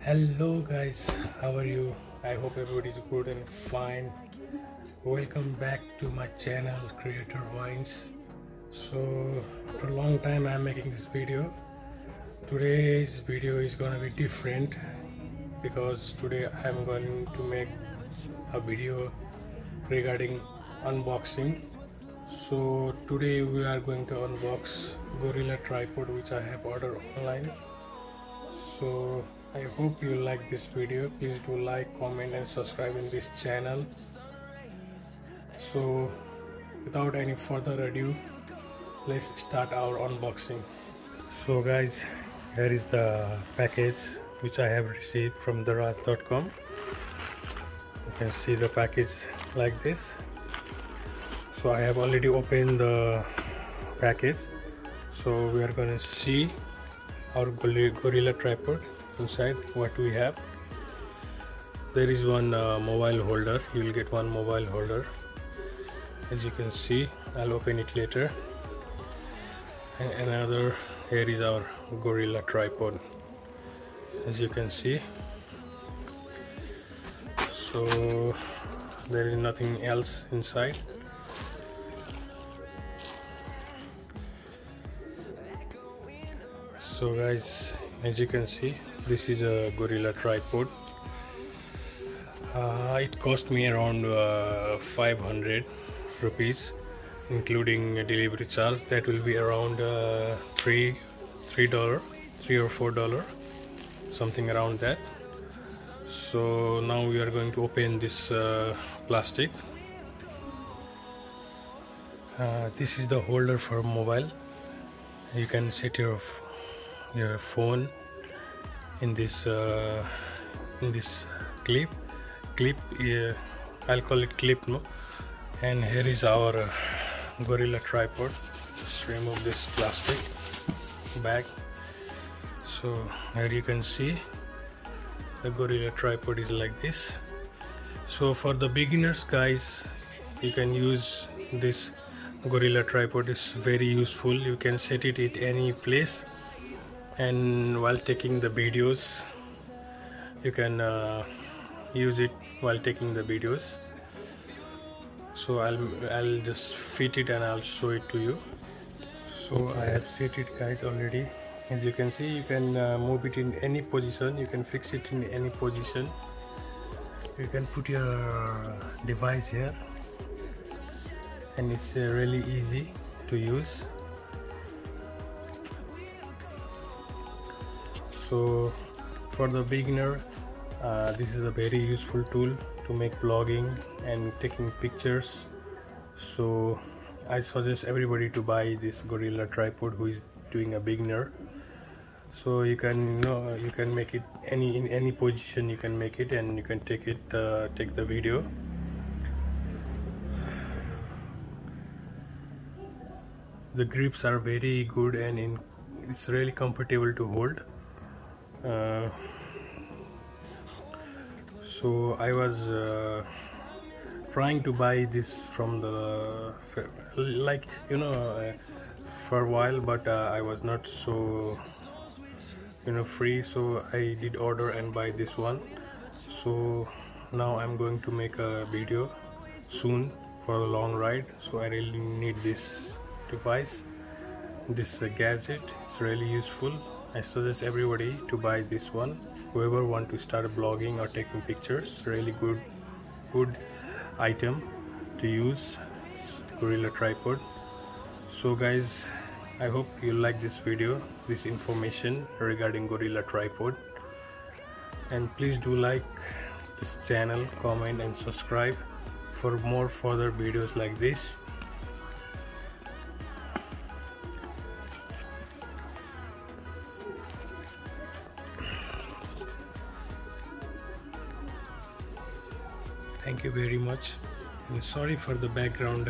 Hello guys, how are you? I hope everybody's good and fine. Welcome back to my channel Creator Vines. So after a long time I'm making this video. Today's video is gonna be different because today I'm going to make a video regarding unboxing. So today we are going to unbox Gorilla Tripod which I have ordered online. So I hope you like this video. Please do like, comment and subscribe in this channel. So without any further ado, let's start our unboxing. So guys, here is the package which I have received from Daraz.com. You can see the package like this. So I have already opened the package. So we are going to see our Gorilla Tripod. Inside what we have, there is one mobile holder. You will get one mobile holder, as you can see. I'll open it later. And another, here is our Gorilla Tripod, as you can see. So there is nothing else inside. So guys, as you can see, this is a Gorilla Tripod. It cost me around 500 rupees, including a delivery charge. That will be around $3 or $4, something around that. So now we are going to open this plastic. This is the holder for mobile. You can set your phone in this clip. I'll call it clip, no? And here is our Gorilla Tripod. Just remove this plastic bag. So here you can see the Gorilla Tripod is like this. So for the beginners guys, you can use this Gorilla Tripod. It's very useful. You can set it at any place, and while taking the videos you can use it while taking the videos. So I'll just fit it and I'll show it to you. So I have set it guys already. As you can see, you can move it in any position. You can fix it in any position. You can put your device here, and it's really easy to use. So for the beginner, this is a very useful tool to make vlogging and taking pictures. So I suggest everybody to buy this Gorilla Tripod who is doing a beginner. So you can you can make it in any position. You can make it and you can take the video. The grips are very good and it's really comfortable to hold. So I was trying to buy this from the for a while, but I was not so free, so I did order and buy this one. So now I'm going to make a video soon for a long ride, so I really need this device, this gadget. It's really useful. I suggest everybody to buy this one. Whoever want to start blogging or taking pictures, really good item to use, Gorilla Tripod. So guys, I hope you like this video, this information regarding Gorilla Tripod, and please do like this channel, comment and subscribe for more further videos like this. Thank you very much, and sorry for the background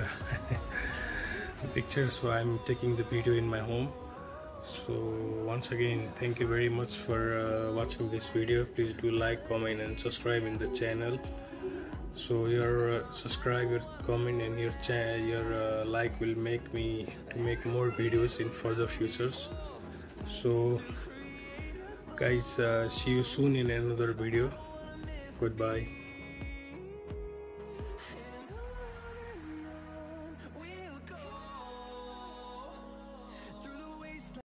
picture. So I'm taking the video in my home. So once again, thank you very much for watching this video. Please do like, comment and subscribe in the channel. So your subscribe, your comment and your like will make me to make more videos in further futures. So guys. See you soon in another video. Goodbye.